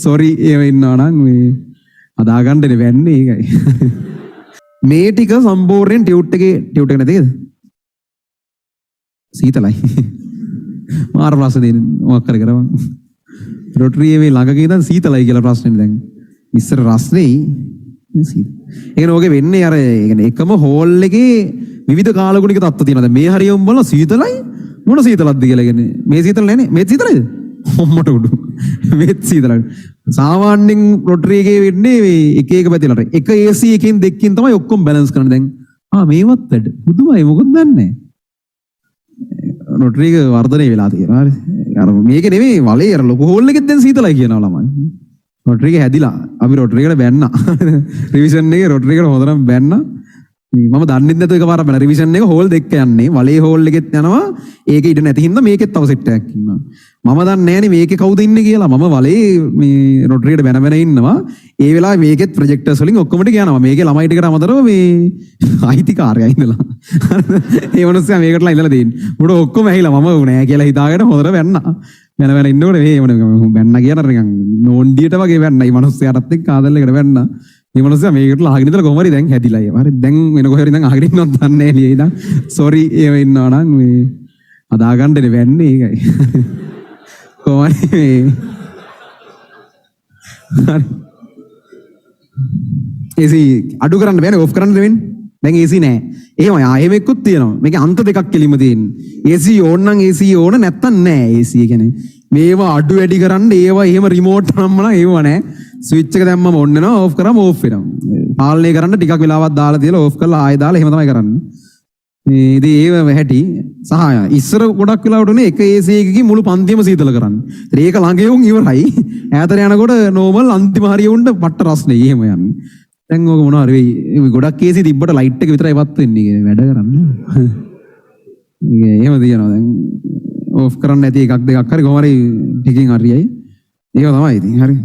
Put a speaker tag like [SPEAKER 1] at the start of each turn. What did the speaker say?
[SPEAKER 1] Sorry ඒව ඉන්නවා නම් මේ අදාගන්න වෙන්නේ ඒකයි. මේ ටික සම්පූර්ණයෙන් ටියුට් එක නැතේද? සීතලයි. මාර ප්‍රශ්න දෙන්නේ මොකක් කර කරවම්. රොටරියේ මේ ළඟක ඉඳන් සීතලයි කියලා ප්‍රශ්නේ දැන්. ඉස්සර රස්නේ ඒකන ඕකේ වෙන්නේ අර එකම හෝල් එකේ විවිධ කාලගුණික තත්ත්ව තියෙනවා. දැන් මේ හරියම බලන සීතලයි මොන සීතලක්ද කියලා කියන්නේ. මේ සීතල නැනේ. මේ සීතලයිද? හොම්මට උඩු. මේ සීතලයි. සාමාන්‍යයෙන් රොටරි එකේ වෙන්නේ මේ එක එක පැතිලට. එක AC එකකින් දෙකකින් තමයි ඔක්කොම බැලන්ස් කරන්නේ. දැන් මේවත් වැඩ. පුදුමයි මොකද දන්නේ. රොටරි එක වර්ධනය වෙලා තියෙනවා. හරි. අර මේක නෙමෙයි වලේ අර ලොකු හෝල් එකෙත් දැන් සීතලයි කියනවා ළමයි. රොටරි එක හැදිලා. අපි රොටරි එකට බැන්නා. රිවිෂන් එකේ රොටරි එකට හොඳටම බැන්නා. මම දන්නේ නැතුව එකපාරක් බැලුවා. රිවිෂන් එක හෝල් දෙක යන්නේ. වලේ හෝල් එකෙත් යනවා. ඒක ඉඩ නැති හින්දා මේකෙත් තව සෙට් එකක් ඉන්නවා. මම දන්නේ නැහනේ මේකේ කවුද ඉන්නේ කියලා. මම වලේ මේ රොටරි එකට බැන ඉන්නවා. ඒ වෙලාවේ මේකෙත් ප්‍රොජෙක්ටර්ස් වලින් ඔක්කොම ටික යනවා. මේකේ ළමයි ටිකට අමතරව මේ අයිතිකාරයා ඉඳලා. ඒ මොනසයා මේකටලා ඉඳලා තියෙන්නේ. උඩ ඔක්කොම ඇහිලා මම නෑ කියලා හිතාගෙන හොඳට බැන්නා. වෙන ඉන්නකොට මේ බැන්න කියන නිකන් නෝන්ඩියට වගේ බැන්න. මේ මිනිස්සයාටත් එක්ක ආදල් එකට බැන්න. මේ මිනිස්සයා මේකට අහගෙන ඉඳලා කොහොම හරි දැන් හැදිලා. හරි දැන් වෙන කොහේ හරි දැන් අහගෙන ඉන්නවත් දන්නේ නැහැ ලියේ ඉඳන්. සෝරි ඒව ඉන්නවා නම් මේ අදාගන්න වෙන්නේ ඒකයි. කොහොමද මේ AC අඩු කරන්න බෑනේ ඔෆ් කරන්න වෙන්නේ. දැන් AC නෑ. එහෙමයි ආයෙම එක්කුත් තියෙනවා. මේකේ අන්ත දෙකක් කෙලිම තියෙන්නේ. AC ඕන නම් AC ඕන නැත්තම් නෑ AC කියන්නේ. මේවා අඩු වැඩි කරන්න ඒවා එහෙම රිමෝට් නම්මලා ඒව නෑ. ස්විච් එක දැම්මම ඔන් වෙනවා ඕෆ් කරාම ඕෆ් වෙනවා. පාලනය කරන්න ටිකක් වෙලාවක් දාලා තියලා ඕෆ් කරලා ආයෙ දාලා එහෙම තමයි කරන්නේ. මේ ඉතින් ඒව හැටි සහාය. ඉස්සර ගොඩක් වෙලාවට උනේ එක AC එකකින් මුළු පන්තියම සීතල කරන්නේ. ඉතින් ඒක ළඟ යවුන් ඉවරයි. ඈතට යනකොට නෝමල් අන්තිම හරිය උන්ට පට්ට රස්නේ එහෙම යන්නේ. දැන් ඕක මොනවා හරි වෙයි. ගොඩක් AC තිබ්බට ලයිට් එක විතරයි වත් වෙන්නේ වැඩ කරන්නේ. එහෙම තියනවා දැන් ඕෆ් කරන්න නැති එකක් දෙකක් හරි කොහොම හරි ටිකින් හරියයි. ඒක තමයි ඉතින් හරි.